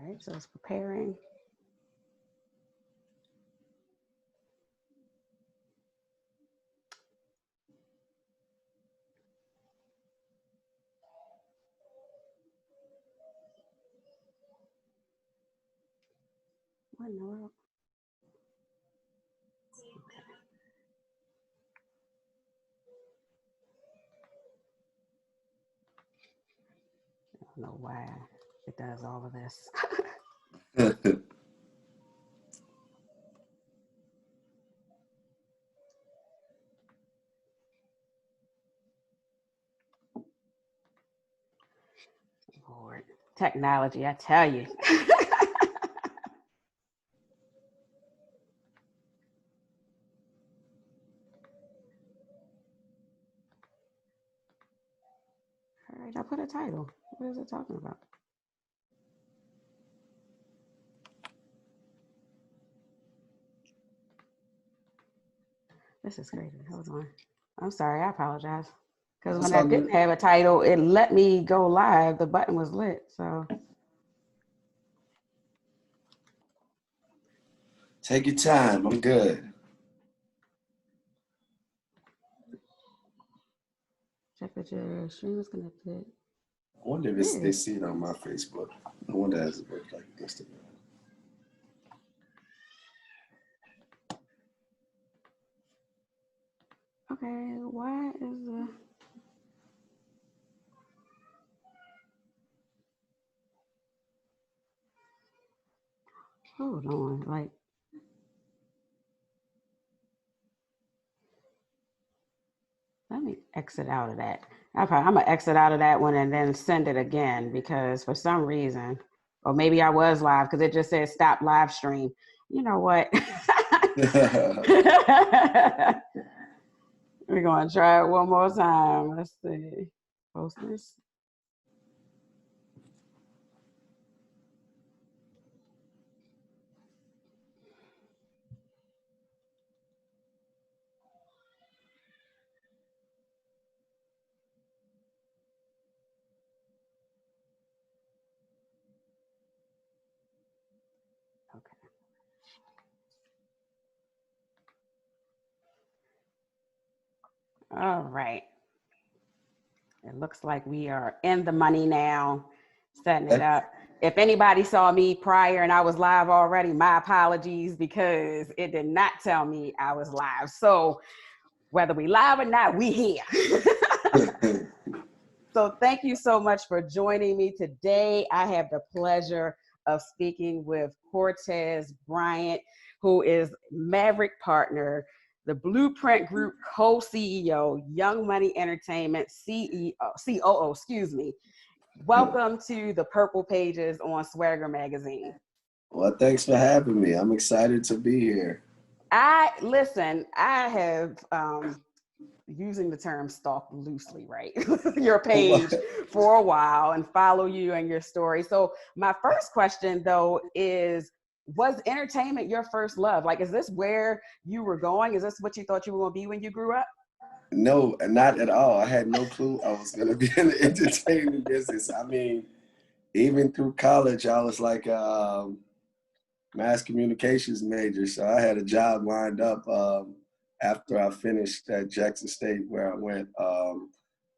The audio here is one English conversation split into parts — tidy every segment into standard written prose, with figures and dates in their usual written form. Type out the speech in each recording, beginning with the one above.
right, so it's preparing. What in the world? I don't know why it does all of this. Lord, technology, I tell you. All right, I put a title. What is it talking about? This is crazy. Hold on. I'm sorry. I apologize. Because when I didn't have a title, it let me go live. The button was lit. So take your time. I'm good. Check that your stream is connected. I wonder if they see it on my Facebook. I wonder how it works like Instagram. Okay, why is the... Hold on, like... Let me exit out of that. I'm gonna exit out of that one and then send it again because for some reason, or maybe I was live because it just said stop live stream. You know what? We're gonna try it one more time. Let's see. Post this. Okay. All right. It looks like we are in the money now, setting it up. If anybody saw me prior and I was live already, my apologies because it did not tell me I was live. So whether we live or not, we here. So thank you so much for joining me today. I have the pleasure of speaking with Cortez Bryant, who is Maverick Partner, the Blueprint Group co-CEO, Young Money Entertainment COO, excuse me. Welcome to the Purple Pages on Swagger Magazine. Well, thanks for having me. I'm excited to be here. I have, using the term stalk loosely, right? Your page for a while and follow you and your story. So my first question though is, was entertainment your first love? Like, is this where you were going? Is this what you thought you were going to be when you grew up? No, not at all. I had no clue I was going to be in the entertainment business. I mean, even through college, I was like a mass communications major. So I had a job lined up after I finished at Jackson State, where I went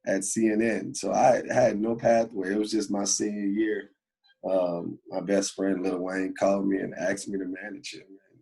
at CNN. So I had no pathway. It was just my senior year. My best friend, Lil Wayne, called me and asked me to manage him. And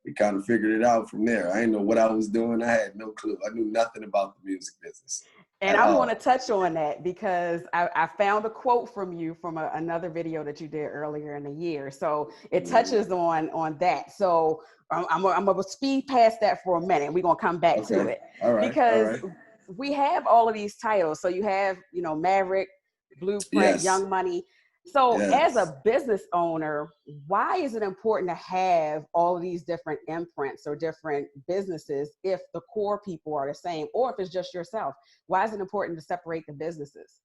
we kind of figured it out from there. I didn't know what I was doing. I had no clue. I knew nothing about the music business. And I'm going to touch on that because I found a quote from you from another video that you did earlier in the year. So it touches on that. So I'm going to speed past that for a minute. We're going to come back to it. All right. Because we have all of these titles. So you have, Maverick, Blueprint, Young Money. So as a business owner, why is it important to have all of these different imprints or different businesses if the core people are the same, or if it's just yourself? Why is it important to separate the businesses?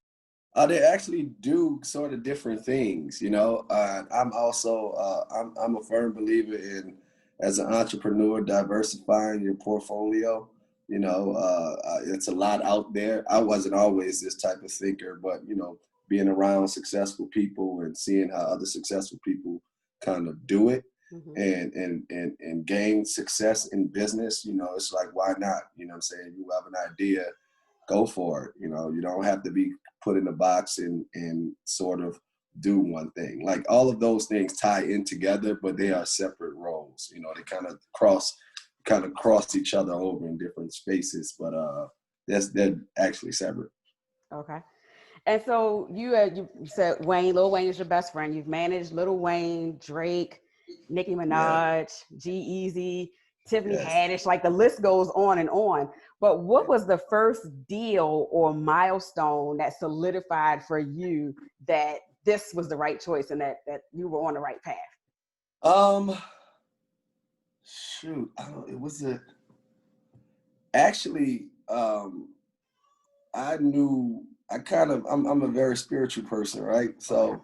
They actually do sort of different things, I'm also, I'm a firm believer in, as an entrepreneur, diversifying your portfolio. It's a lot out there. I wasn't always this type of thinker, but, being around successful people and seeing how other successful people kind of do it and gain success in business. You know, it's like, why not? You know what I'm saying? You have an idea, go for it. You know, you don't have to be put in a box and sort of do one thing. Like all of those things tie in together, but they are separate roles. You know, they kind of cross each other over in different spaces, but they're actually separate. Okay. And so you said Lil Wayne is your best friend. You've managed Lil Wayne, Drake, Nicki Minaj, G-Eazy, Tiffany Haddish, like the list goes on and on. But what was the first deal or milestone that solidified for you that this was the right choice and that you were on the right path? Shoot, it was actually, I knew, I'm a very spiritual person, right? So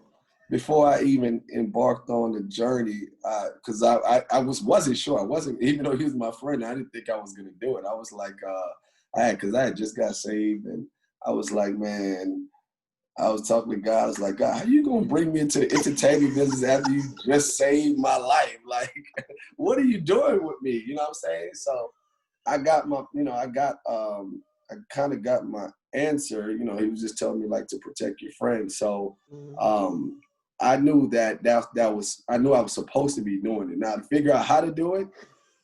before I even embarked on the journey, because I wasn't sure. I wasn't, even though he was my friend, I didn't think I was gonna do it. I was like, because I had just got saved, and I was like, man, I was talking to God. I was like, God, how you gonna bring me into the entertainment business after you just saved my life? Like, what are you doing with me? You know what I'm saying? So I got my, I kind of got my answer. You know, he was just telling me like to protect your friend. So I knew that was, I knew I was supposed to be doing it. Now to figure out how to do it,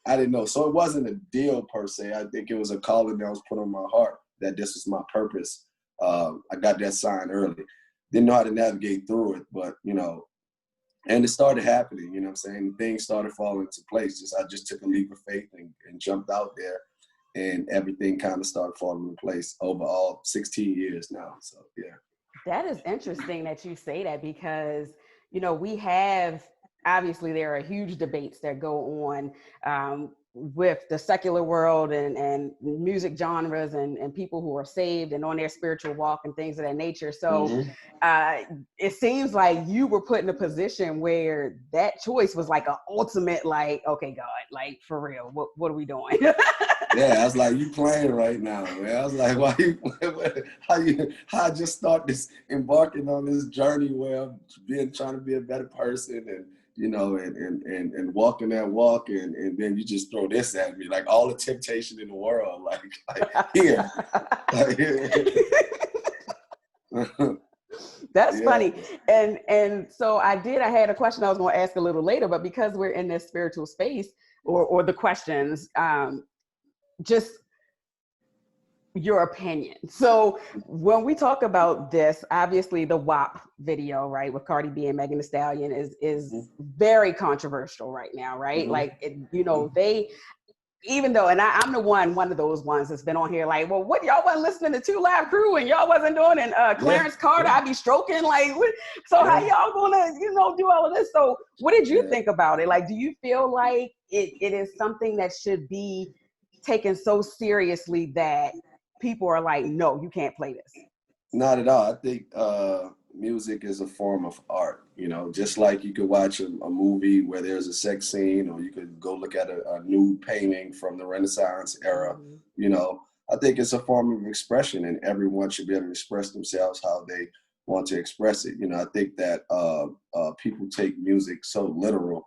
I didn't know. So it wasn't a deal per se. I think it was a calling that was put on my heart that this was my purpose. I got that sign early. Didn't know how to navigate through it, but and it started happening, you know what I'm saying? Things started falling into place. I just took a leap of faith and jumped out there, and everything kind of started falling in place over all 16 years now. So, yeah. That is interesting that you say that because, we have, obviously there are huge debates that go on with the secular world and music genres and people who are saved and on their spiritual walk and things of that nature. So it seems like you were put in a position where that choice was like an ultimate, like, okay, God, like for real, what are we doing? Yeah, I was like, you playing right now, man. I was like, how I just start embarking on this journey where I'm trying to be a better person and and walking that walk, and then you just throw this at me, like all the temptation in the world, like here. That's funny. And so I had a question I was going to ask a little later, but because we're in this spiritual space or the questions, just your opinion. So when we talk about this, obviously the WAP video, right, with Cardi B and Megan Thee Stallion is very controversial right now, right? Like, they, even though, and I'm one of those ones that's been on here like, well, what, y'all wasn't listening to 2 Live Crew and y'all wasn't doing, and Clarence Carter, I be stroking, like, what, so how y'all gonna, do all of this? So what did you think about it? Like, do you feel like it is something that should be taken so seriously that people are like, no, you can't play this? Not at all. I think music is a form of art, just like you could watch a movie where there's a sex scene, or you could go look at a nude painting from the Renaissance era. I think it's a form of expression, and everyone should be able to express themselves how they want to express it. I think that people take music so literal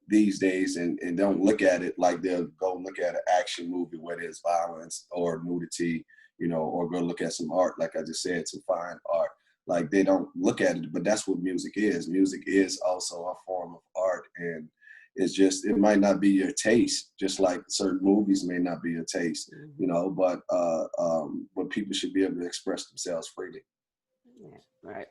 these days and don't look at it like they'll go look at an action movie where there's violence or nudity, or go look at some art, like I just said, some fine art. Like they don't look at it, but that's what music is. Music is also a form of art, and it's just, it might not be your taste, just like certain movies may not be your taste, but people should be able to express themselves freely. Yeah, right.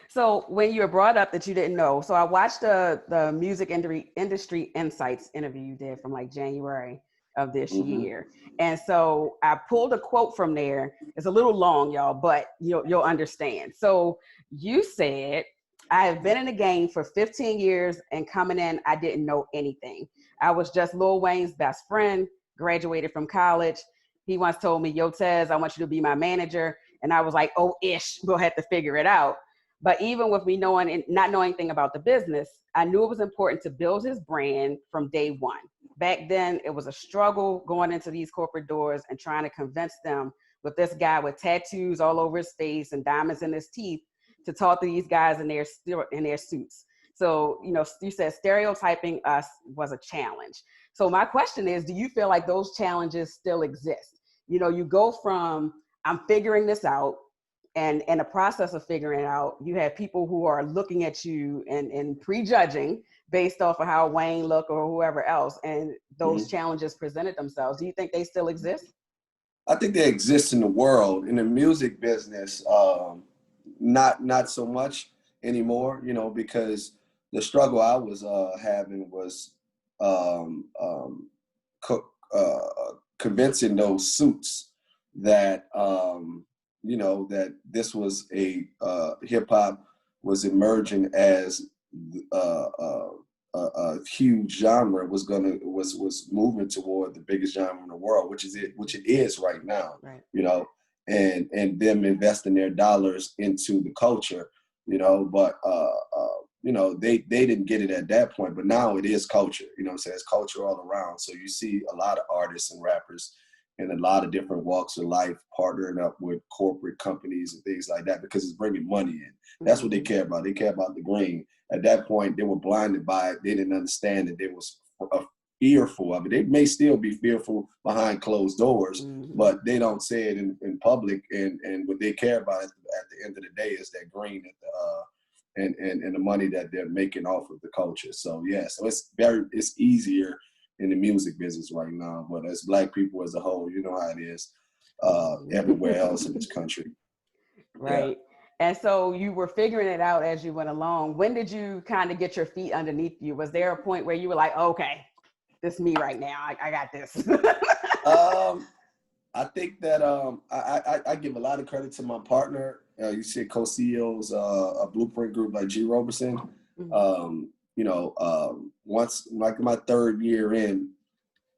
So when you were brought up that you didn't know, so I watched the music industry insights interview you did from like January of this year. And so I pulled a quote from there. It's a little long, y'all, but you'll understand. So you said, I have been in the game for 15 years and coming in, I didn't know anything. I was just Lil Wayne's best friend, graduated from college. He once told me, yo, Tez, I want you to be my manager. And I was like, oh, we'll have to figure it out. But even with me knowing and not knowing anything about the business, I knew it was important to build his brand from day one. Back then, it was a struggle going into these corporate doors and trying to convince them with this guy with tattoos all over his face and diamonds in his teeth to talk to these guys in their suits. So, you know, you said stereotyping us was a challenge. So my question is, do you feel like those challenges still exist? You know, you go from, I'm figuring this out, and in the process of figuring it out, you have people who are looking at you and prejudging based off of how Wayne look or whoever else, and those challenges presented themselves. Do you think they still exist? I think they exist in the world. In the music business, not so much anymore, you know, because the struggle I was having was um, um, co- convincing those suits that you know, that this was a hip hop was emerging as a huge genre, was moving toward the biggest genre in the world, which it is right now. Right. You know, and them investing their dollars into the culture, you know, but you know, they didn't get it at that point, but now it is culture, you know what I'm saying? It's culture all around. So you see a lot of artists and rappers in a lot of different walks of life partnering up with corporate companies and things like that because it's bringing money in. That's what they care about. They care about the green. At that point, they were blinded by it. They didn't understand that they was fearful of it. They may still be fearful behind closed doors, but they don't say it in public. And what they care about at the end of the day is that green at the and the money that they're making off of the culture. So yeah, so it's easier in the music business right now. But as Black people as a whole, you know how it is everywhere else in this country. Right. Yeah. And so you were figuring it out as you went along. When did you kind of get your feet underneath you? Was there a point where you were like, okay, this is me right now. I got this. I think that I give a lot of credit to my partner. You see co-CEOs a Blueprint Group like G. Roberson. You know, once like my third year in,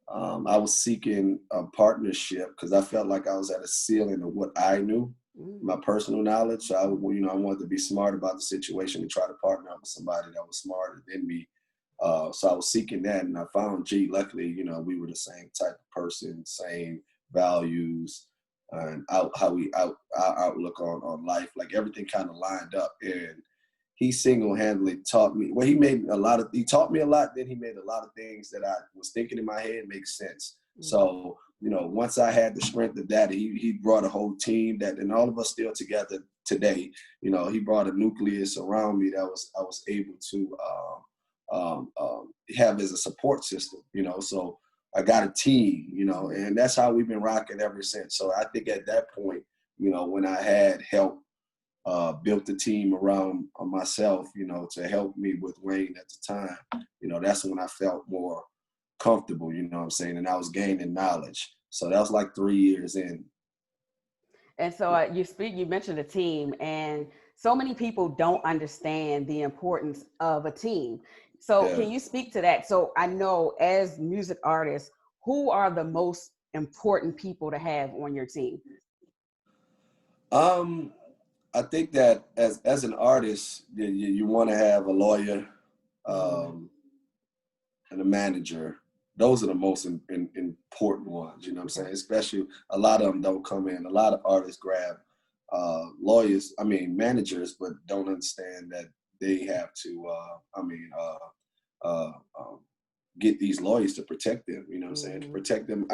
I was seeking a partnership because I felt like I was at a ceiling of what I knew, my personal knowledge. So I wanted to be smart about the situation and try to partner up with somebody that was smarter than me. So I was seeking that, and I found G. Luckily, you know, we were the same type of person, same values, and our outlook on life. Like everything kind of lined up, and he single-handedly taught me. Well, he taught me a lot. Then he made a lot of things that I was thinking in my head make sense. So, you know, once I had the strength of that, he brought a whole team and all of us still together today. You know, he brought a nucleus around me that I was able to have as a support system, you know. So I got a team, you know, and that's how we've been rocking ever since. So I think at that point, you know, when I had help, built the team around myself, you know, to help me with Wayne at the time, you know, that's when I felt more comfortable, you know what I'm saying? And I was gaining knowledge. So that was like 3 years in. And so you mentioned a team, and so many people don't understand the importance of a team. So Yeah. can you speak to that? So I know as music artists, who are the most important people to have on your team? I think that as an artist, you want to have a lawyer and a manager. Those are the most important ones, you know what I'm saying? Especially a lot of them don't come in. A lot of artists grab managers, but don't understand that they have to, get these lawyers to protect them, you know what I'm saying? To protect them.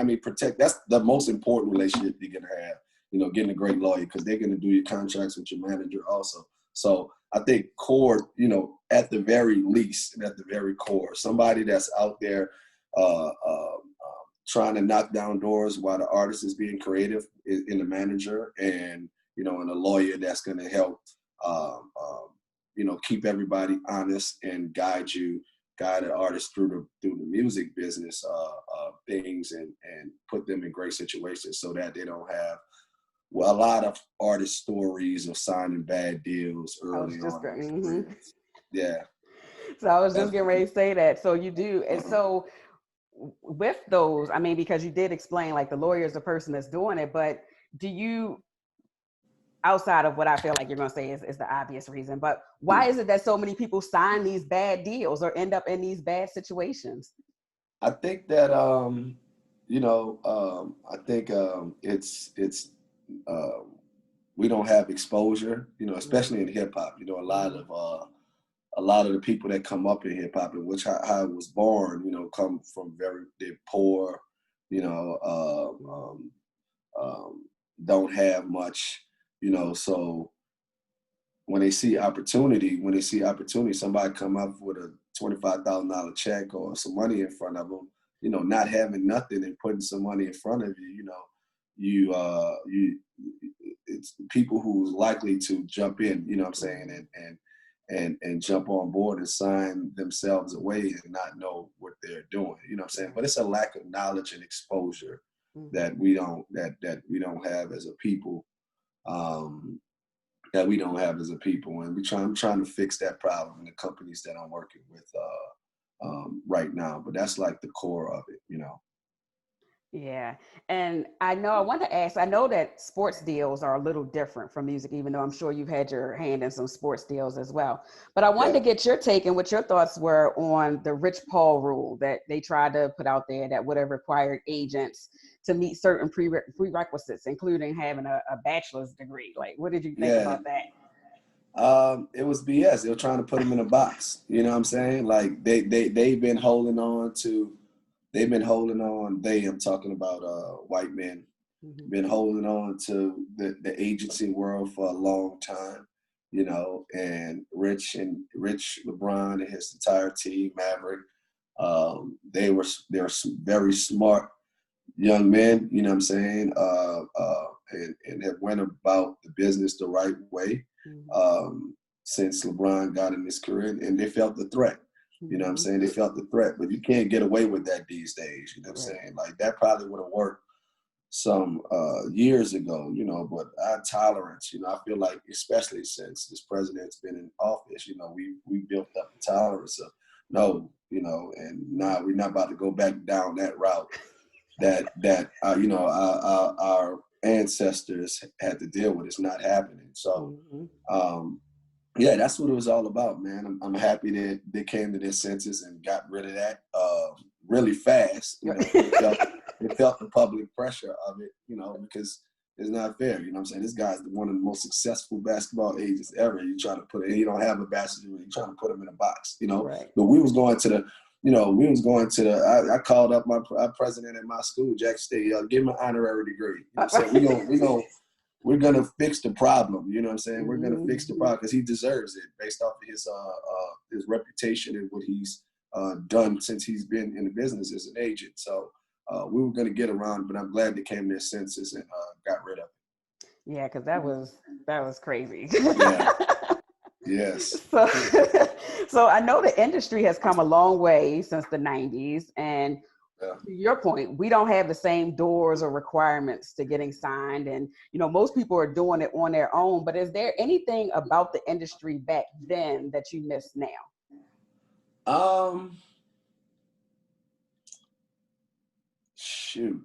That's the most important relationship you're going to have, you know, getting a great lawyer, because they're going to do your contracts with your manager also. So I think core, you know, at the very least and at the very core, somebody that's out there trying to knock down doors while the artist is being creative in a manager, and, you know, and a lawyer that's going to help, you know, keep everybody honest and guide the artist through the music business things, and put them in great situations so that they don't have a lot of artist stories of signing bad deals early on. Yeah. So I was just getting ready to say that. So you do. And so with those, I mean, because you did explain like the lawyer is the person that's doing it, but do you, outside of what I feel like you're going to say is the obvious reason, but why is it that so many people sign these bad deals or end up in these bad situations? I think that, you know, I think it's we don't have exposure, you know, especially in hip hop. You know, a lot of the people that come up in hip hop, and which how I was born, you know, come from they're poor, you know, don't have much, you know. So when they see opportunity, somebody come up with a $25,000 check or some money in front of them, you know, not having nothing and putting some money in front of you, you know, it's people who's likely to jump in, you know what I'm saying, and jump on board and sign themselves away and not know what they're doing, you know what I'm saying. But it's a lack of knowledge and exposure that we don't have as a people. That we don't have as a people, and I'm trying to fix that problem in the companies that I'm working with right now. But that's like the core of it, you know. Yeah. And I want to ask, I know that sports deals are a little different from music, even though I'm sure you've had your hand in some sports deals as well. But I wanted to get your take and what your thoughts were on the Rich Paul rule that they tried to put out there that would have required agents to meet certain prerequisites, including having a bachelor's degree. Like, what did you think about that? It was BS. They were trying to put them in a box. You know what I'm saying? Like they've been holding on to. I'm talking about white men, been holding on to the agency world for a long time, you know, and Rich LeBron and his entire team, Maverick, they're very smart young men, you know what I'm saying, and have went about the business the right way since LeBron got in his career, and they felt the threat. You know what I'm saying? They felt the threat, but you can't get away with that these days. You know what I'm saying? Like that probably would have worked some years ago, you know, but our tolerance, you know, I feel like, especially since this president's been in office, you know, we built up the tolerance of no, you know, and now we're not about to go back down that route that you know, our ancestors had to deal with. It's not happening. So, yeah, that's what it was all about, man. I'm happy that they came to their senses and got rid of that really fast. You know, it felt the public pressure of it, you know, because it's not fair. You know what I'm saying? This guy's one of the most successful basketball agents ever. You trying to put it, he don't have a bachelor's degree. You trying to put him in a box, you know. But we was going to the, I called up our president at my school, Jack State, give him an honorary degree. You know what I'm saying? We're gonna fix the problem. You know what I'm saying? We're gonna fix the problem because he deserves it based off of his reputation and what he's done since he's been in the business as an agent. So we were gonna get around, but I'm glad they came to their senses and got rid of it. Yeah, because that was crazy. Yeah. Yes. So I know the industry has come a long way since the 90s, and to your point, we don't have the same doors or requirements to getting signed, and you know, most people are doing it on their own. But is there anything about the industry back then that you miss now? Shoot.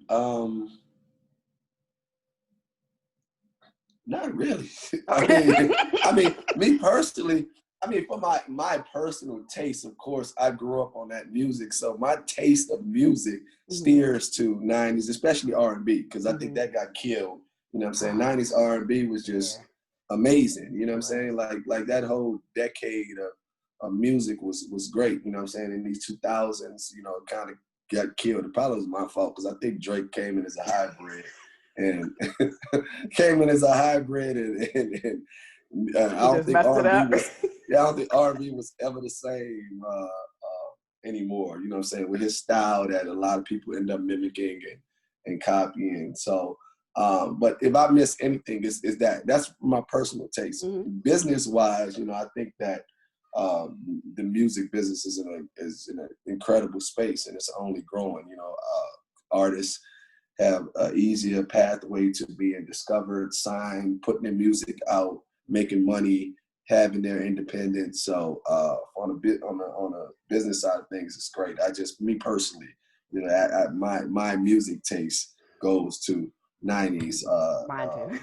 Not really. I mean, me personally, for my personal taste, of course, I grew up on that music. So my taste of music steers to 90s, especially R&B, because I think that got killed. You know what I'm saying? 90s R&B was just amazing. You know what I'm saying? Like that whole decade of music was great. You know what I'm saying? In these 2000s, you know, kind of got killed. It probably was my fault because I think Drake came in as a hybrid. And I don't think R&B was ever the same anymore. You know what I'm saying? With his style that a lot of people end up mimicking and copying. So, but if I miss anything, is that's my personal taste. Business wise, you know, I think that the music business is in an incredible space, and it's only growing. You know, artists have an easier pathway to being discovered, signed, putting their music out, making money, having their independence. So on a business side of things, it's great. Me personally, you know, my music taste goes to 90s. Mine too.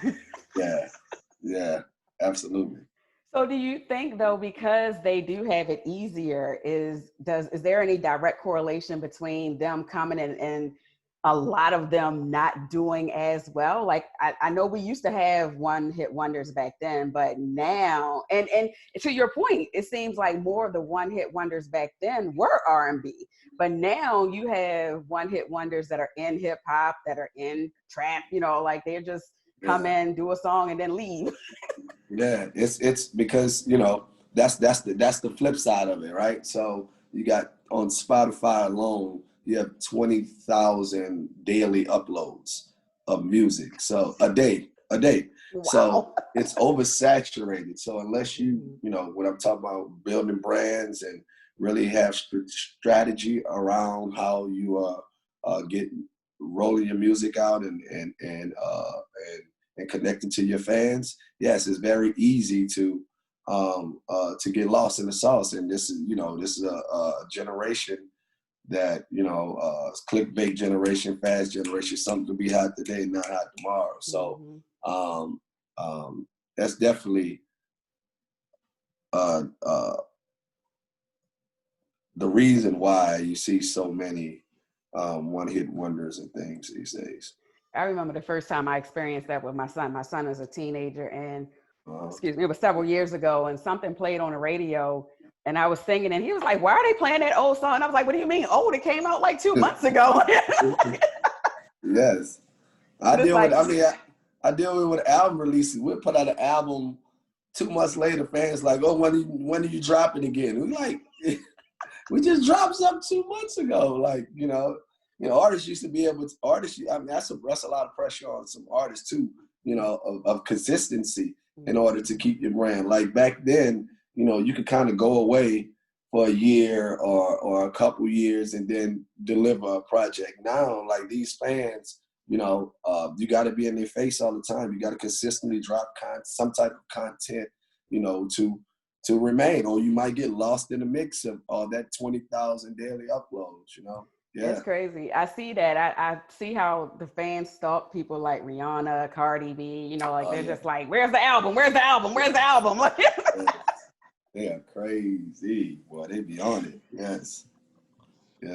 Yeah, absolutely. So do you think though, because they do have it easier, is there any direct correlation between them coming in and a lot of them not doing as well. Like I know we used to have one hit wonders back then, but now, and to your point, it seems like more of the one hit wonders back then were R&B, but now you have one hit wonders that are in hip hop, that are in trap. You know, like they're just come Yeah. in, do a song, and then leave. Yeah, it's because, you know, that's the flip side of it, right? So you got on Spotify alone, you have 20,000 daily uploads of music. So a day. So Wow. it's oversaturated. So unless you, Mhm. you know, what I'm talking about, building brands and really have strategy around how you get rolling your music out and connecting to your fans, yes, it's very easy to get lost in the sauce. And this is, you know, this is a generation that, you know, clickbait generation, fast generation, something to be hot today, not hot tomorrow. So Mhm. um, that's definitely uh, uh, the reason why you see so many one-hit wonders and things these days. I remember the first time I experienced that with my son. My son is a teenager, and Uh, excuse me, it was several years ago, and something played on the radio, and I was singing, and he was like, "Why are they playing that old song?" And I was like, "What do you mean old? It came out like 2 months ago." yes. I But it's deal with. like, I mean, I deal with album releases. We'll put out an album 2 months later. Fans like, oh, when are you dropping again? We like, we just dropped something 2 months ago. Like, artists used to be able to. Artists. I mean, that's a lot of pressure on some artists too. You know, of consistency in order to keep your brand. Like back then, you know, you could kind of go away for a year or a couple years and then deliver a project. Now, like these fans, you know, you got to be in their face all the time. You got to consistently drop some type of content, you know, to remain, or you might get lost in the mix of all that 20,000 daily uploads. You know, it's yeah, crazy. I see that. I see how the fans stalk people like Rihanna, Cardi B. You know, like oh they're yeah, just like, "Where's the album? Where's the album? Where's the album?" Like, yeah. They are crazy, boy. They be on it. Yes,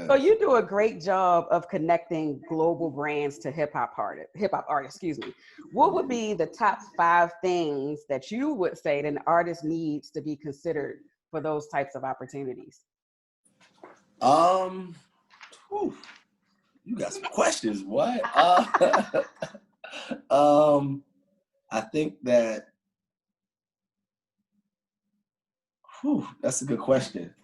so yes. you do a great job of connecting global brands to hip hop artists, excuse me. What would be the top 5 things that you would say that an artist needs to be considered for those types of opportunities? Um, whew, you got some questions. What? Um, I think that. Whew, that's a good question.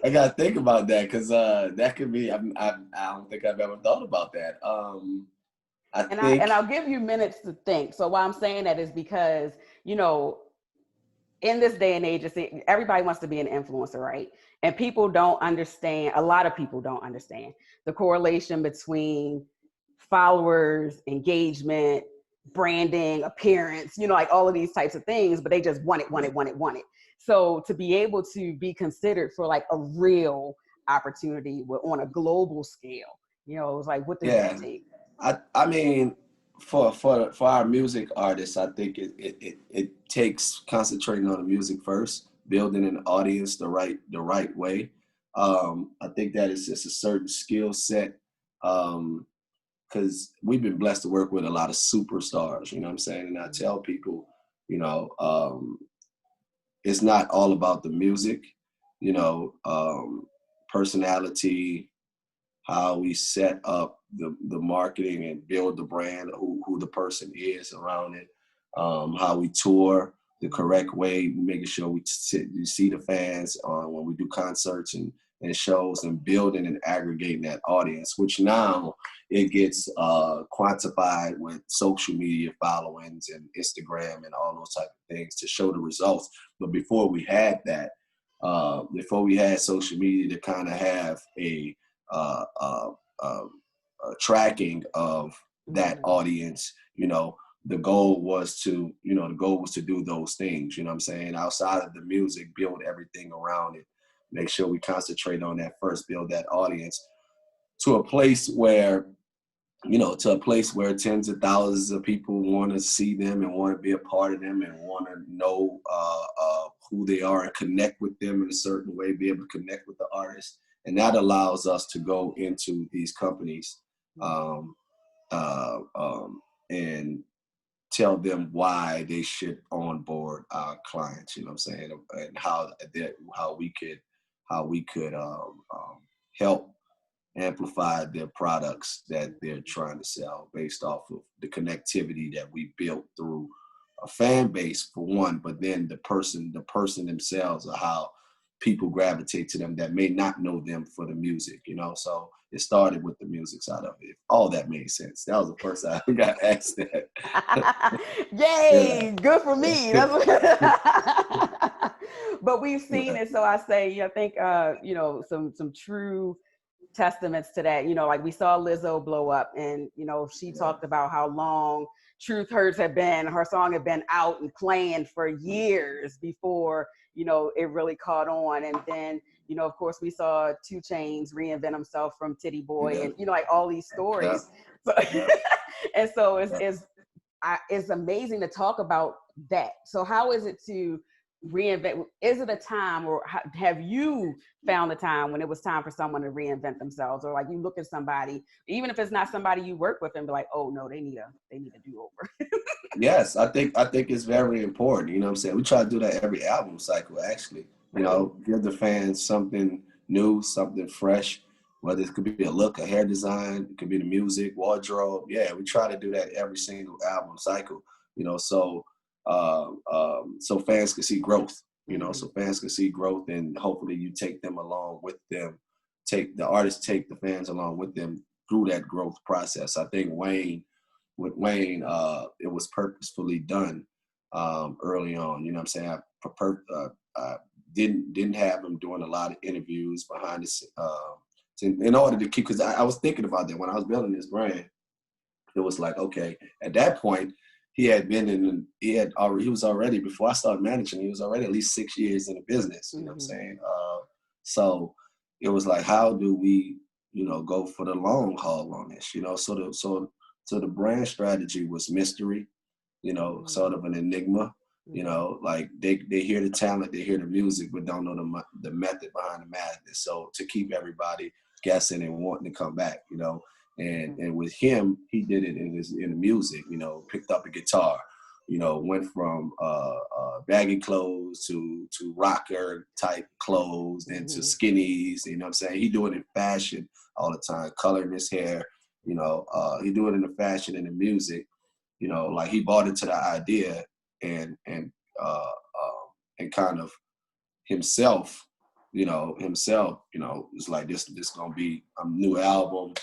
I gotta think about that because that could be. I don't think I've ever thought about that. I And think, I'll give you minutes to think. So why I'm saying that is because, you know, in this day and age, everybody wants to be an influencer, right? And people don't understand, a lot of people don't understand the correlation between followers, engagement, branding, appearance, you know, like all of these types of things, but they just want it, want it, want it, want it. So to be able to be considered for like a real opportunity on a global scale, you know, it's like, what does that yeah. take? I mean, for our music artists, I think it takes concentrating on the music first, building an audience the right way. I think that is just a certain skill set. Because we've been blessed to work with a lot of superstars, you know what I'm saying? And I tell people, you know, it's not all about the music, you know, personality, how we set up the marketing and build the brand, who the person is around it, how we tour the correct way, making sure you see the fans when we do concerts and shows, and building and aggregating that audience, which now it gets quantified with social media followings and Instagram and all those type of things to show the results. But before we had that, before we had social media to kind of have a uh, uh, tracking of that Mm-hmm. audience, you know, the goal was to do those things, you know what I'm saying? Outside of the music, build everything around it. Make sure we concentrate on that first, build that audience to a place where, tens of thousands of people want to see them and want to be a part of them and want to know who they are and connect with them in a certain way, be able to connect with the artist And that allows us to go into these companies and tell them why they should onboard our clients, you know what I'm saying, and how we could help amplify their products that they're trying to sell based off of the connectivity that we built through a fan base for one, but then the person themselves, or how people gravitate to them that may not know them for the music, you know. So it started with the music side of it. All that made sense. That was the first time I got asked that. Yay, Yeah. good for me. That's what but we've seen Yeah. it. So I say, I think, you know, some true testaments to that. You know, like we saw Lizzo blow up, and, you know, she talked about how long Truth Hurts had been, her song had been out and playing for years before, you know, it really caught on. And then, you know, of course, we saw 2 Chainz reinvent himself from Titty Boy, Yeah. and, you know, like all these Yeah. stories. So, Yeah. and so it's amazing to talk about that. So how is it to reinvent? Is it a time, or have you found a time when it was time for someone to reinvent themselves, or like you look at somebody, even if it's not somebody you work with, and be like, oh no, they need a do-over? Yes, I think it's very important. You know what I'm saying? We try to do that every album cycle, actually. You Really? know, give the fans something new, something fresh, whether it could be a look, a hair design, it could be the music, wardrobe. Yeah, we try to do that every single album cycle, you know, so fans can see growth, you know, so fans can see growth, and hopefully you take them along with them, take the fans along with them through that growth process. I think with Wayne, it was purposefully done early on. You know what I'm saying? I didn't have him doing a lot of interviews behind the scenes in order to keep, because I was thinking about that when I was building this brand. It was like, okay, at that point, he was already, before I started managing, he was already at least 6 years in the business. You know what I'm saying? So it was like, how do we, you know, go for the long haul on this? You know, so the brand strategy was mystery, you know, sort of an enigma. You know, like they hear the talent, they hear the music, but don't know the method behind the madness. So to keep everybody guessing and wanting to come back, you know. And with him, he did it in the music. You know, picked up a guitar, you know, went from baggy clothes to rocker type clothes, then to skinnies. You know what I'm saying? He do it in fashion all the time, coloring his hair. You know, he do it in the fashion and the music. You know, like he bought into the idea and kind of himself. You know, it's like this gonna be a new album.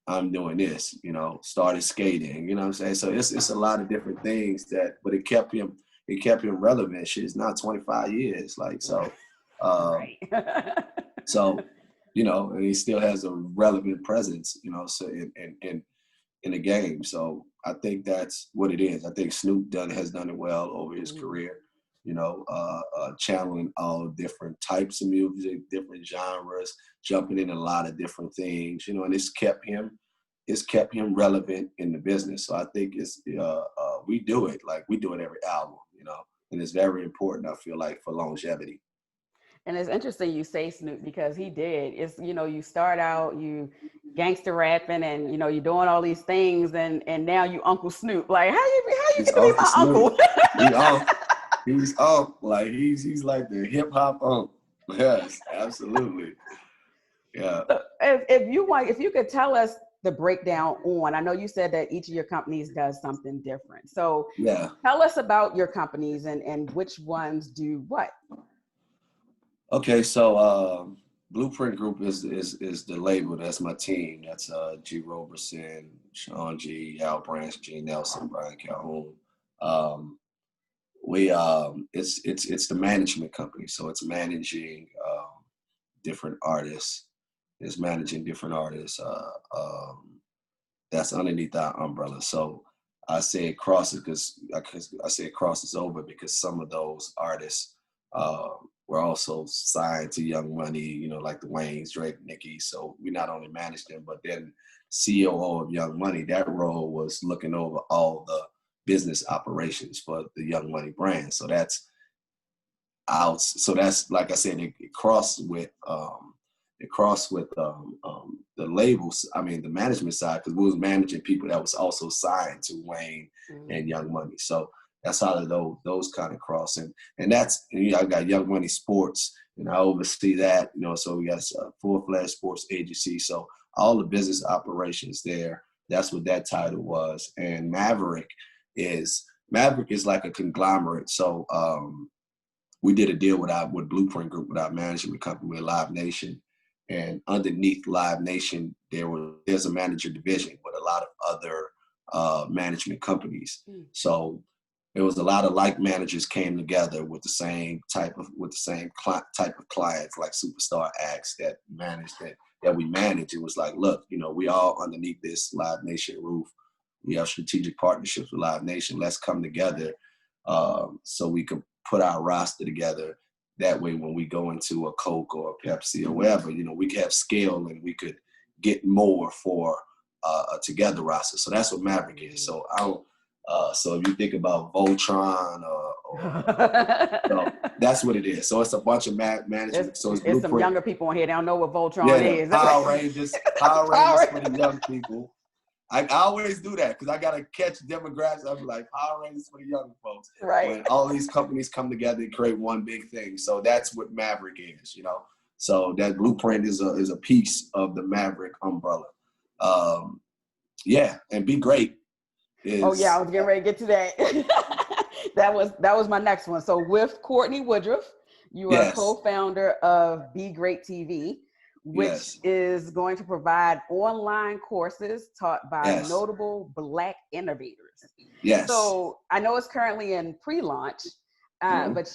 I'm doing this, you know, started skating, you know what I'm saying? So it's a lot of different things but it kept him relevant. Shit, it's now 25 years. Like, so, Right. so, you know, and he still has a relevant presence, you know, so in the game. So I think that's what it is. I think Snoop has done it well over his career, you know, channeling all different types of music, different genres, jumping in a lot of different things, you know, and it's kept him relevant in the business. So I think we do it every album, you know, and it's very important, I feel like, for longevity. And it's interesting you say Snoop, because he did. It's, you know, you start out, you gangster rapping, and, you know, you're doing all these things, and now you Uncle Snoop. Like, how you He's gonna be Uncle my Snoop. uncle? He's like he's like the hip hop uncle. Yes, absolutely. Yeah. So if you could tell us the breakdown on, I know you said that each of your companies does something different. So Yeah. tell us about your companies and which ones do what. Okay, so Blueprint Group is the label. That's my team. That's G. Roberson, Sean G, Al Branch, G. Nelson, Brian Calhoun. We it's the management company, so it's managing different artists. It's managing different artists. That's underneath our umbrella. So I say it crosses because I say it crosses over because some of those artists were also signed to Young Money, you know, like the Waynes, Drake, Nicki. So we not only managed them, but then COO of Young Money, that role was looking over all the business operations for the Young Money brand. So that's out. So that's, like I said, it crossed with it crossed with the labels. I mean, the management side, because we was managing people that was also signed to Wayne and Young Money. So that's how those kind of cross. And that's, I got Young Money Sports, and I oversee that. So we got a full-fledged sports agency. So all the business operations there. That's what that title was. And Maverick is like a conglomerate. So we did a deal with Blueprint Group, with our management company, with Live Nation. And underneath Live Nation, there's a manager division with a lot of other management companies. So there was a lot of like managers came together with the same type of clients, like superstar acts that we manage. It was like, look, we all underneath this Live Nation roof. We have strategic partnerships with Live Nation. Let's come together so we can put our roster together. That way, when we go into a Coke or a Pepsi or whatever, we could have scale and we could get more for a together roster. So that's what Maverick is. So so if you think about Voltron or that's what it is. So it's a bunch of management. So it's some younger people on here. They don't know what Voltron is. Power Rangers for the young people. I always do that because I got to catch demographics. I'm like, Power Rangers for the young folks. Right. When all these companies come together and create one big thing. So that's what Maverick is, So that Blueprint is a piece of the Maverick umbrella. And Be Great is... Oh, yeah, I was getting ready to get to that. That was my next one. So with Courtney Woodruff, you are co-founder of Be Great TV, which is going to provide online courses taught by notable Black innovators. Yes. So I know it's currently in pre-launch, but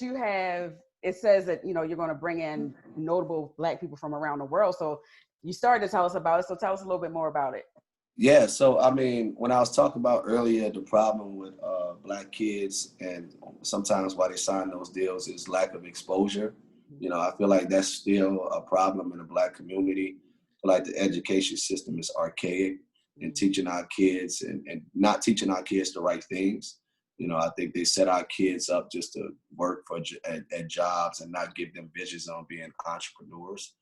it says that, you're going to bring in notable Black people from around the world. So you started to tell us about it. So tell us a little bit more about it. Yeah. So, I mean, when I was talking about earlier, the problem with Black kids and sometimes why they sign those deals is lack of exposure. I feel like that's still a problem in the Black community. I feel like the education system is archaic in teaching our kids and not teaching our kids the right things. I think they set our kids up just to work at jobs and not give them visions on being entrepreneurs.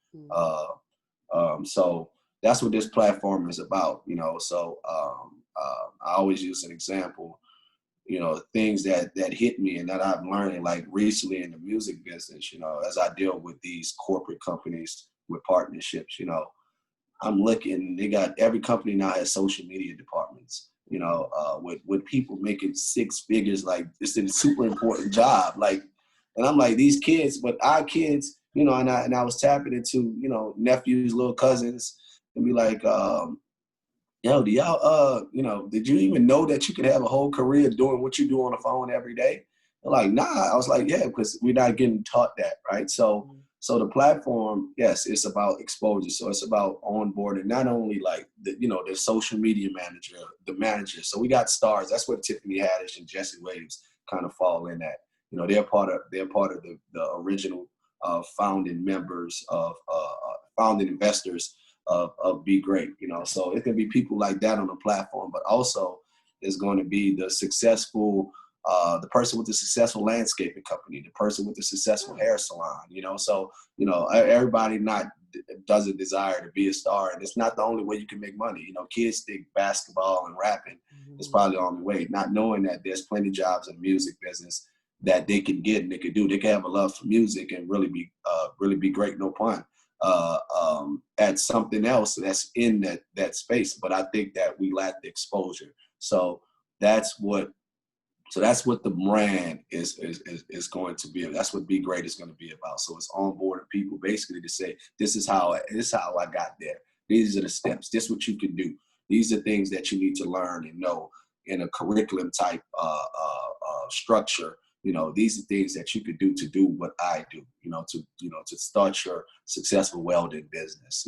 So that's what this platform is about, So I always use an example. Things that hit me and that I've learned, like recently in the music business, as I deal with these corporate companies with partnerships, I'm looking, they got every company now has social media departments, with people making six figures, like it's a super important job. Like, and I'm like, these kids, but our kids, and I was tapping into, nephews, little cousins, and be like, yo, do y'all, did you even know that you could have a whole career doing what you do on the phone every day? They're like, nah. I was like, yeah, because we're not getting taught that, right? So the platform, yes, it's about exposure. So it's about onboarding, not only like the social media manager, the manager. So we got stars. That's what Tiffany Haddish and Jesse Waves kind of fall in at. They're part of the original founding members of founding investors of Be Great, So it can be people like that on the platform, but also is going to be the successful, the person with the successful landscaping company, the person with the successful hair salon, So, everybody doesn't desire to be a star, and it's not the only way you can make money. Kids think basketball and rapping is probably the only way, not knowing that there's plenty of jobs in the music business that they can get and they can do. They can have a love for music and really be great, no pun. At something else that's in that space, but I think that we lack the exposure. So that's what the brand is going to be. That's what Be Great is going to be about. So it's onboarding people basically to say, this is how I got there. These are the steps. This is what you can do. These are things that you need to learn and know in a curriculum type structure. These are things that you could do to do what I do, to start your successful welding business,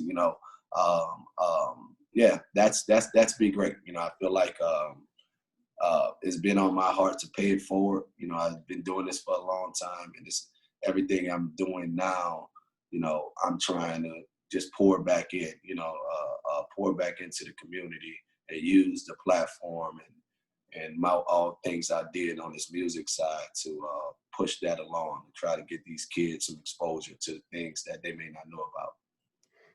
that's Be Great. I feel like it's been on my heart to pay it forward. I've been doing this for a long time, and it's everything I'm doing now, I'm trying to just pour back in, pour back into the community and use the platform and all things I did on this music side to push that along and try to get these kids some exposure to things that they may not know about.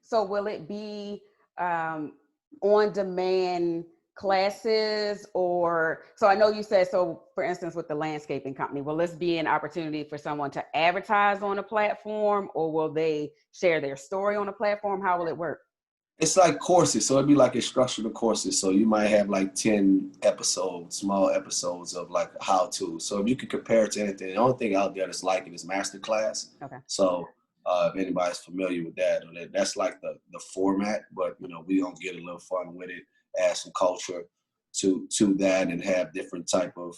So will it be on demand classes, or so I know you said, so for instance with the landscaping company, will this be an opportunity for someone to advertise on a platform, or will they share their story on a platform? How will it work? It's like courses, so it'd be like instructional courses. So you might have like 10 episodes, small episodes of like how to. So if you could compare it to anything, the only thing out there that's like it is masterclass. Okay. So if anybody's familiar with that, that's like the format. But you know, we gonna get a little fun with it, add some culture to that, and have different type of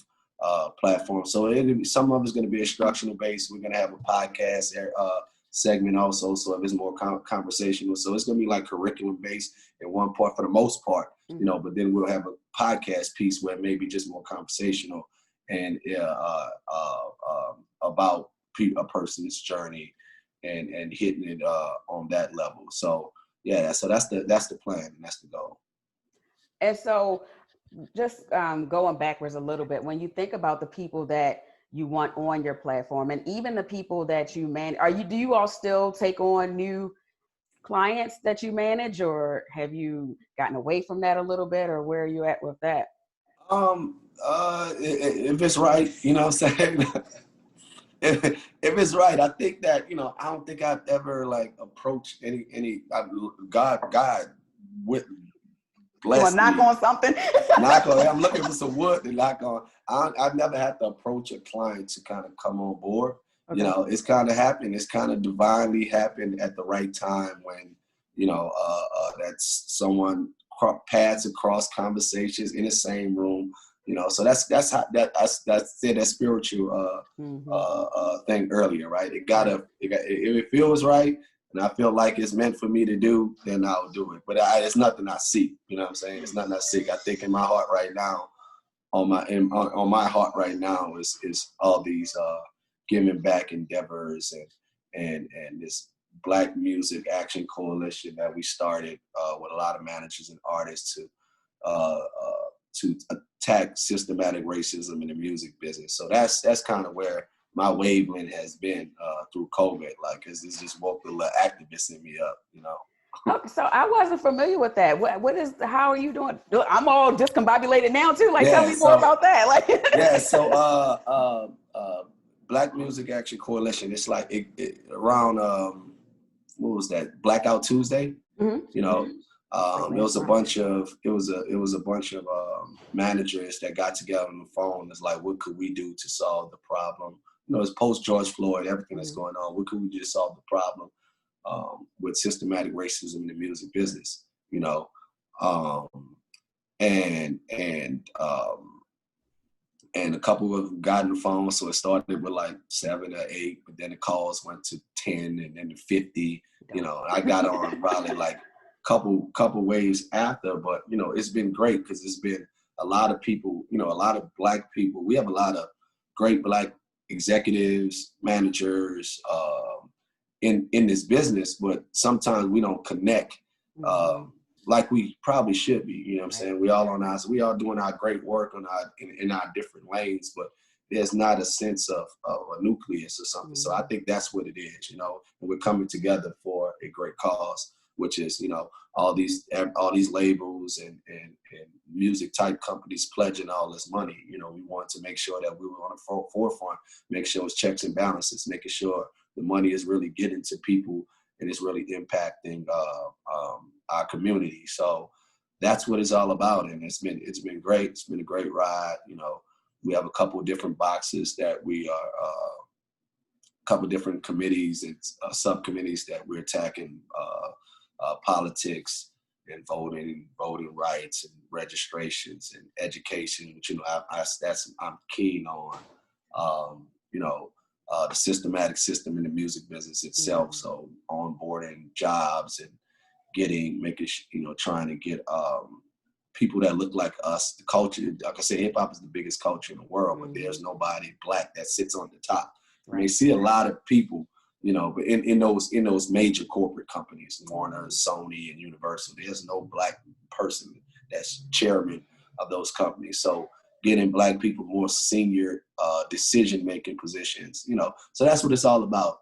platforms. So some of it's gonna be instructional based. We're gonna have a podcast segment also, so if it's more conversational, so it's going to be like curriculum based in one part for the most part, you know, but then we'll have a podcast piece where maybe just more conversational and about a person's journey and hitting it on that level. So yeah, so that's the plan and that's the goal. And so just going backwards a little bit, when you think about the people that you want on your platform, and even the people that you manage, do you all still take on new clients that you manage, or have you gotten away from that a little bit, or where are you at with that? If it's right, you know what I'm saying? if it's right, I think that, you know, I don't think I've ever like approached God with bless. You want to knock on something? I'm looking for some wood to knock on. I've never had to approach a client to kind of come on board. Okay. You know, it's kind of happened. It's kind of divinely happened at the right time when, you know, that's someone paths across conversations in the same room. You know, so that's that spiritual thing earlier, right? If it feels right, and I feel like it's meant for me to do, then I'll do it. But it's nothing I seek. You know what I'm saying? It's nothing I seek. I think in my heart right now, on my heart right now is all these giving back endeavors and this Black Music Action Coalition that we started with a lot of managers and artists to attack systematic racism in the music business. So that's kind of where my wavelength has been through COVID. Like, it's just woke the little activist in me up, you know. Okay, so I wasn't familiar with that. How are you doing? I'm all discombobulated now too. Like, tell me more about that. Like, yeah, so Black Music Action Coalition. It's like around what was that? Blackout Tuesday. Mm-hmm. You know, it was a bunch of managers that got together on the phone. It's like, what could we do to solve the problem? You know, it's post George Floyd, everything that's going on. What could we do to solve the problem with systematic racism in the music business? You know, and a couple of them got on the phone. So it started with like 7 or 8, but then the calls went to 10 and then to 50. You know, I got on probably like couple waves after, but you know, it's been great because it's been a lot of people, you know, a lot of Black people. We have a lot of great Black executives, managers in this business, but sometimes we don't connect like we probably should be. You know what I'm saying? We all doing our great work in our different lanes, but there's not a sense of a nucleus or something. So I think that's what it is, you know, and we're coming together for a great cause, which is, you know, all these labels and music type companies pledging all this money. You know, we want to make sure that we were on the forefront, make sure it's checks and balances, making sure the money is really getting to people and it's really impacting our community. So that's what it's all about, and it's been great. It's been a great ride. You know, we have a couple of different boxes that we are, a couple of different committees and subcommittees that we're attacking. Politics and voting rights and registrations and education, which, you know, I'm keen on. You know, the systematic system in the music business itself. Mm-hmm. So onboarding jobs and trying to get people that look like us. The culture, like I said, hip hop is the biggest culture in the world, but there's nobody Black that sits on the top. Right. I mean, see a lot of people, you know, but in those major corporate companies, Warner, Sony, and Universal, there's no Black person that's chairman of those companies. So getting Black people more senior decision-making positions, you know, so that's what it's all about.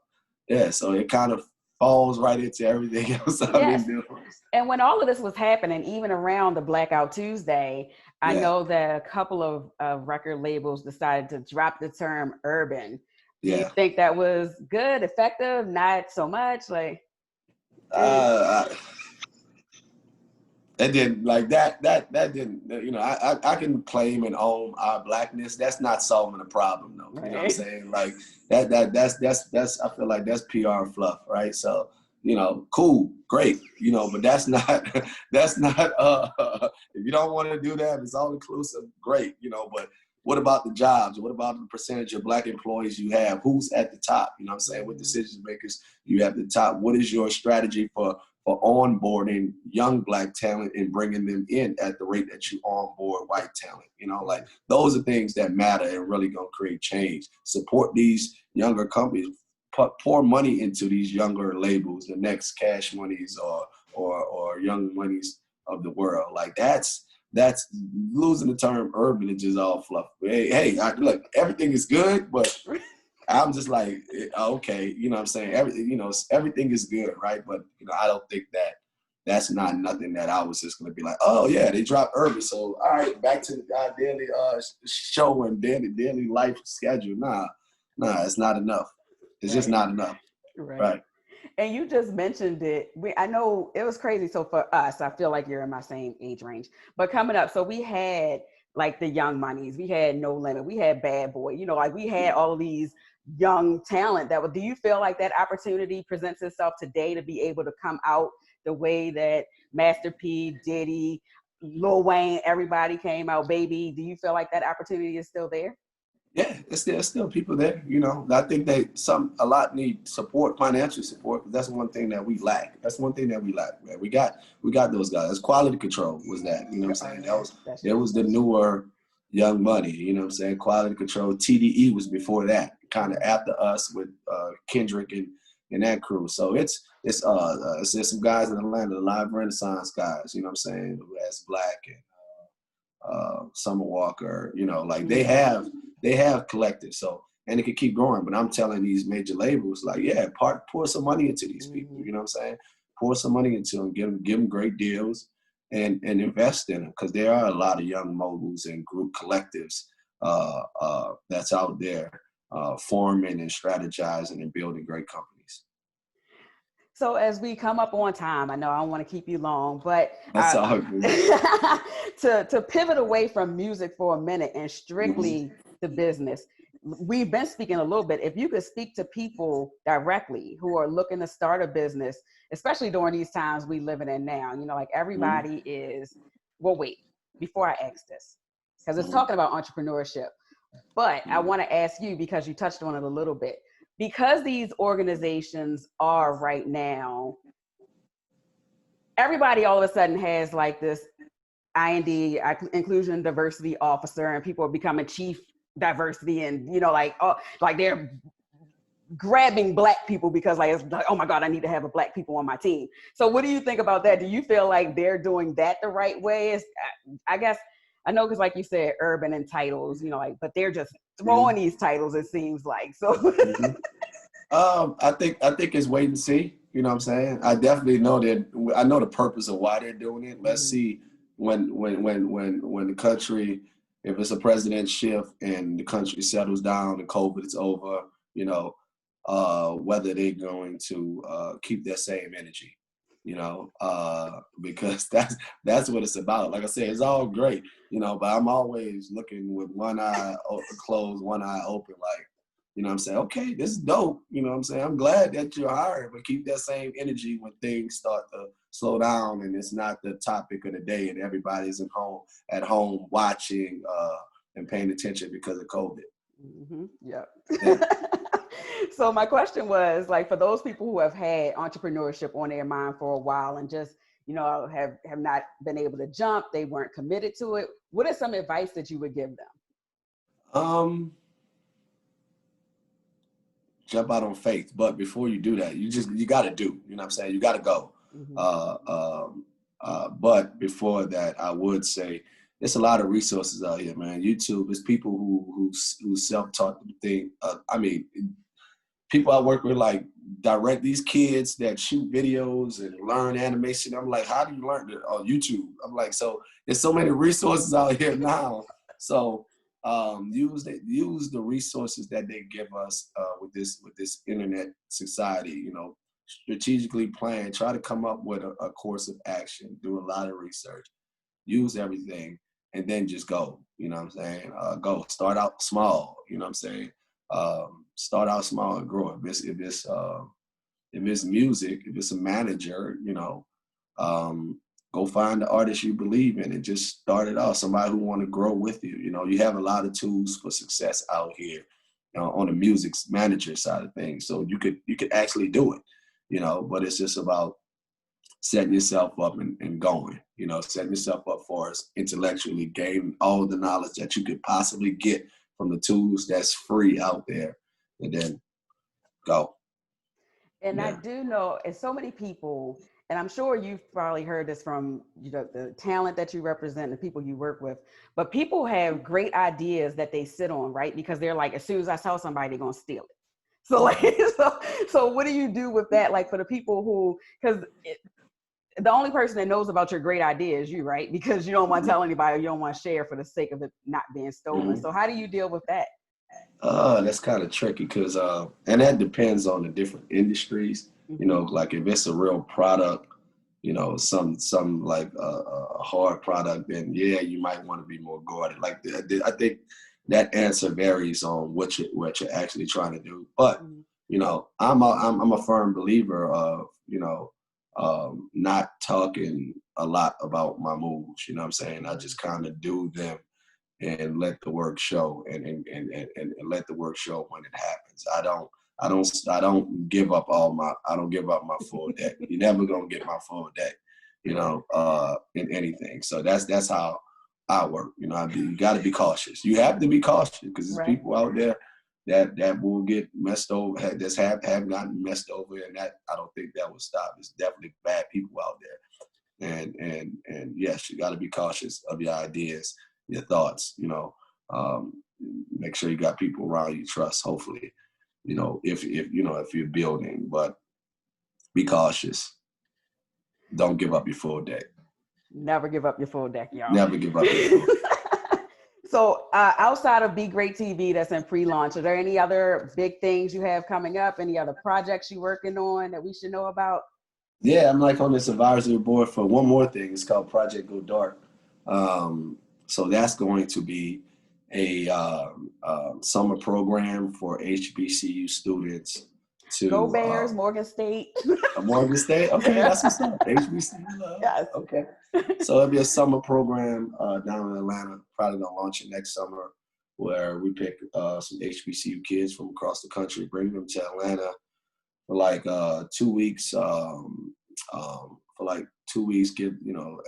Yeah, so it kind of falls right into everything else I've been doing. And when all of this was happening, even around the Blackout Tuesday, I know that a couple of record labels decided to drop the term urban. Do you think that was good, effective, not so much? Like, that didn't like that didn't, you know, I can claim and own our blackness. That's not solving the problem though. Right. You know what I'm saying? Like that's I feel like that's PR fluff, right? So, you know, cool, great, you know, but that's not if you don't want to do that, it's all inclusive, great, you know, but what about the jobs? What about the percentage of black employees you have? Who's at the top? You know what I'm saying? What decision makers you have at the top? What is your strategy for onboarding young black talent and bringing them in at the rate that you onboard white talent? You know, like those are things that matter and really gonna create change. Support these younger companies, pour money into these younger labels, the next Cash Moneys or Young Moneys of the world. Like that's losing the term urban is just all fluff. Hey, look, everything is good, but I'm just like, okay, you know what I'm saying? Everything is good, right? But, you know, I don't think that's not nothing that I was just going to be like, oh, yeah, they dropped urban. So, all right, back to the daily show and daily life schedule. Nah, it's not enough. It's just not enough. Right. And you just mentioned it. I know it was crazy. So for us, I feel like you're in my same age range. But coming up, so we had like the Young Moneys, we had No Limit, we had Bad Boy. You know, like we had all of these young talent that would. Do you feel like that opportunity presents itself today to be able to come out the way that Master P, Diddy, Lil Wayne, everybody came out, Baby? Do you feel like that opportunity is still there? Yeah, there's still people there, you know. I think a lot need support, financial support, but that's one thing that we lack. Man. We got those guys. Quality Control was that, you know what I'm saying? It was the newer Young Money, you know what I'm saying? Quality Control. TDE was before that, kind of after us with Kendrick and that crew. So it's some guys in Atlanta, the Live Renaissance guys, you know what I'm saying? Who has Black and Summer Walker, you know, like they have collected, so, and it could keep growing. But I'm telling these major labels, like, yeah, pour some money into these people. You know what I'm saying? Pour some money into them, give them great deals, and invest in them, because there are a lot of young moguls and group collectives that's out there forming and strategizing and building great companies. So as we come up on time, I know I don't want to keep you long, but that's all good. to pivot away from music for a minute and strictly to business, we've been speaking a little bit. If you could speak to people directly who are looking to start a business, especially during these times we living in now, you know, like everybody is, well, wait, before I ask this, because it's talking about entrepreneurship, but I want to ask you, because you touched on it a little bit, because these organizations are right now, everybody all of a sudden has like this IND, inclusion diversity officer, and people are becoming chief diversity, and you know, like, oh, like they're grabbing Black people because like it's like, oh my God, I need to have a Black people on my team. So what do you think about that? Do you feel like they're doing that the right way? I guess I know, because like you said, urban and titles, you know, like, but they're just throwing these titles, it seems like. So I think it's wait and see. You know what I'm saying? I definitely know that. I know the purpose of why they're doing it. Let's see when the country, if it's a president shift and the country settles down and COVID is over, you know, whether they're going to keep that same energy, you know, because that's what it's about. Like I said, it's all great, you know, but I'm always looking with one eye closed, one eye open, like, you know what I'm saying? Okay, this is dope. You know what I'm saying? I'm glad that you're hired, but keep that same energy when things start to slow down and it's not the topic of the day and everybody's at home watching and paying attention because of COVID. Yeah. So my question was, like, for those people who have had entrepreneurship on their mind for a while and just, you know, have not been able to jump, they weren't committed to it, what is some advice that you would give them? Jump out on faith, but before you do that, you got to do. You know what I'm saying? You got to go. But before that, I would say there's a lot of resources out here, man. YouTube is people who self-taught thing. I mean, people I work with like direct these kids that shoot videos and learn animation. I'm like, how do you learn it on YouTube? I'm like, so there's so many resources out here now. So use the resources that they give us with this internet society. You know, strategically plan. Try to come up with a course of action. Do a lot of research. Use everything, and then just go. You know what I'm saying? Go. Start out small. You know what I'm saying? Start out small and grow. If it's music, if it's a manager, you know, go find the artist you believe in and just start it off. Somebody who want to grow with you. You know, you have a lot of tools for success out here, you know, on the music manager side of things. So you could actually do it, you know, but it's just about setting yourself up and going, you know, setting yourself up for us intellectually, gain all the knowledge that you could possibly get from the tools that's free out there, and then go. And I Yeah. do know, and so many people, and I'm sure you've probably heard this from the talent that you represent, the people you work with, but people have great ideas that they sit on, right? Because they're like, as soon as I tell somebody, they're gonna steal it. So like, so what do you do with that? Like for the people who, because the only person that knows about your great idea is you, right? Because you don't want to tell anybody, or you don't want to share for the sake of it not being stolen. So how do you deal with that? That's kind of tricky because, and that depends on the different industries. You Mm-hmm. know, like if it's a real product, you know, some like a hard product, then yeah, you might want to be more guarded. Like I think that answer varies on what you're actually trying to do. But Mm-hmm. you know, I'm a firm believer of, you know, not talking a lot about my moves. You know what I'm saying? I just kind of do them and let the work show, and let the work show when it happens. I don't give up I don't give up my full deck. You're never gonna get my full deck, you know, in anything. So that's how I work. You know, you got to be cautious. You have to be cautious because there's Right. people out there that will get messed over. That's have gotten messed over, and that I don't think that will stop. There's definitely bad people out there, and yes, you got to be cautious of your ideas, your thoughts, you know. Make sure you got people around you trust, hopefully, you know, if you know, if you're building, but be cautious. Don't give up your full deck. Never give up your full deck, y'all. Never give up your full deck. So outside of Be Great TV that's in pre-launch, are there any other big things you have coming up? Any other projects you're working on that we should know about? Yeah, I'm like on this advisory board for one more thing. It's called Project Go Dark. So that's going to be a summer program for HBCU students Go to Bears, Morgan State. Morgan State. Okay, that's what's up. HBCU love. Yes. Okay. So it'll be a summer program down in Atlanta. Probably gonna launch it next summer, where we pick some HBCU kids from across the country, bring them to Atlanta for like 2 weeks. For like 2 weeks, give, you know,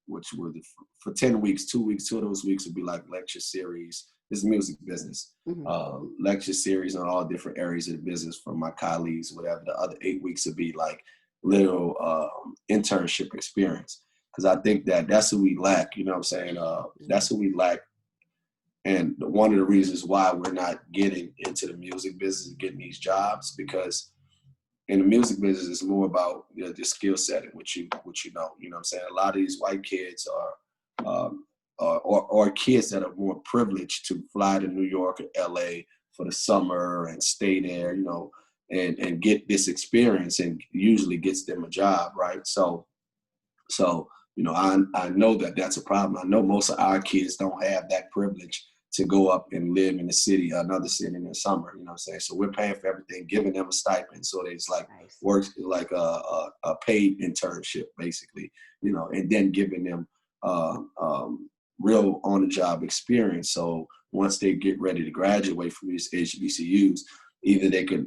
which were for 10 weeks, 2 weeks. 2 of those weeks would be like lecture series. This is music business. Lecture series on all different areas of the business from my colleagues, whatever. The other 8 weeks would be like little internship experience. Because I think that's what we lack, you know what I'm saying? That's what we lack. And one of the reasons why we're not getting into the music business, getting these jobs, because in the music business, it's more about, you know, the skill set and what you know. You know what I'm saying? A lot of these white kids or kids that are more privileged to fly to New York or LA for the summer and stay there, you know, and get this experience, and usually gets them a job, right? So you know, I know that's a problem. I know most of our kids don't have that privilege to go up and live in the city, another city in the summer, you know what I'm saying? So we're paying for everything, giving them a stipend. So it's like Nice. works like a paid internship, basically, you know, and then giving them real on-the-job experience. So once they get ready to graduate from these HBCUs, either they could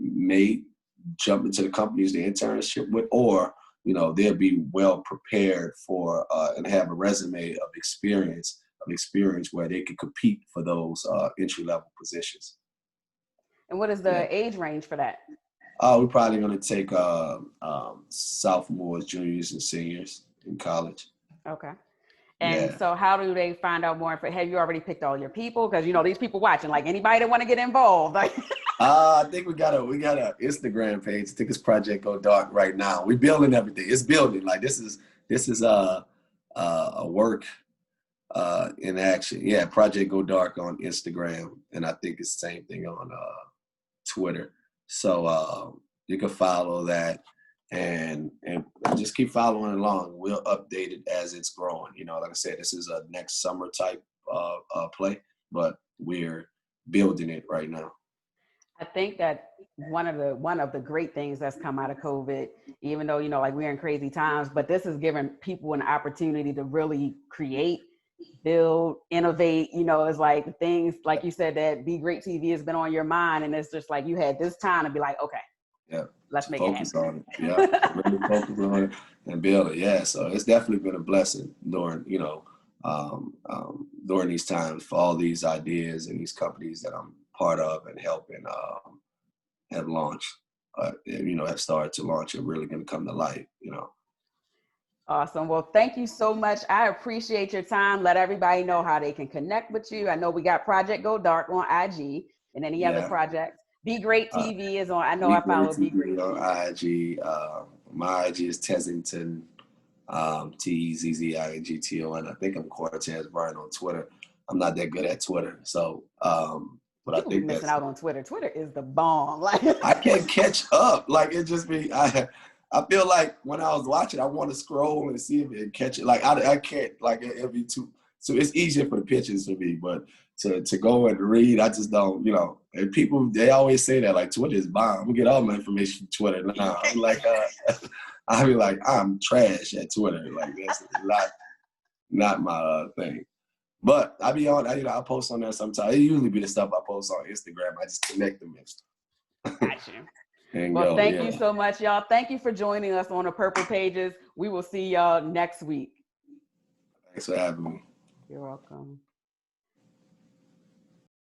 jump into the companies they internship with, or, you know, they'll be well prepared for and have a resume of experience where they can compete for those entry level positions. And what is Yeah. the age range for that? We're probably going to take sophomores, juniors, and seniors in college. Okay. And Yeah. so how do they find out more? Have you already picked all your people? Because, you know, these people watching, like anybody that want to get involved. Like, I think we got a Instagram page. I think it's Project Go Dark right now. We're building everything. It's building. Like this is a work in action. Yeah, Project Go Dark on Instagram, and I think it's the same thing on Twitter. So you can follow that and just keep following along. We'll update it as it's growing. You know, like I said, this is a next summer type play, but we're building it right now. I think that one of the great things that's come out of COVID, even though, you know, like we're in crazy times, but this has given people an opportunity to really create, build, innovate. You know, it's like things like you said, that Be Great TV has been on your mind, and it's just like you had this time to be like, okay, yeah, let's make focus it happen. on it. Yeah, really focus on it and build it. Yeah, so it's definitely been a blessing during, you know, during these times for all these ideas and these companies that I'm part of and helping have launched, you know, have started to launch and really going to come to life, you know. Awesome. Well, thank you so much. I appreciate your time. Let everybody know how they can connect with you. I know we got Project Go Dark on IG and any other projects. Be Great TV is on. I know I follow Be Great on IG. My IG is Tezington, TEZZINGTON. I think I'm Cortez Bryant on Twitter. I'm not that good at Twitter, so but people I think be missing out on Twitter. Twitter is the bomb. Like I can't catch up. Like it just be I feel like when I was watching, I want to scroll and see if it catch it. Like I can't. Like it'd be too. So it's easier for the pictures for me, but to go and read, I just don't. You know, and people they always say that like Twitter is bomb. We get all my information from Twitter now. I'm like, I be like, I'm trash at Twitter. Like that's not my thing. But I be on. You know, I post on there sometimes. It usually be the stuff I post on Instagram. I just connect them. Gotcha. Well, thank you so much, y'all. Thank you for joining us on the Purple Pages. We will see y'all next week. Thanks for having me. You're welcome.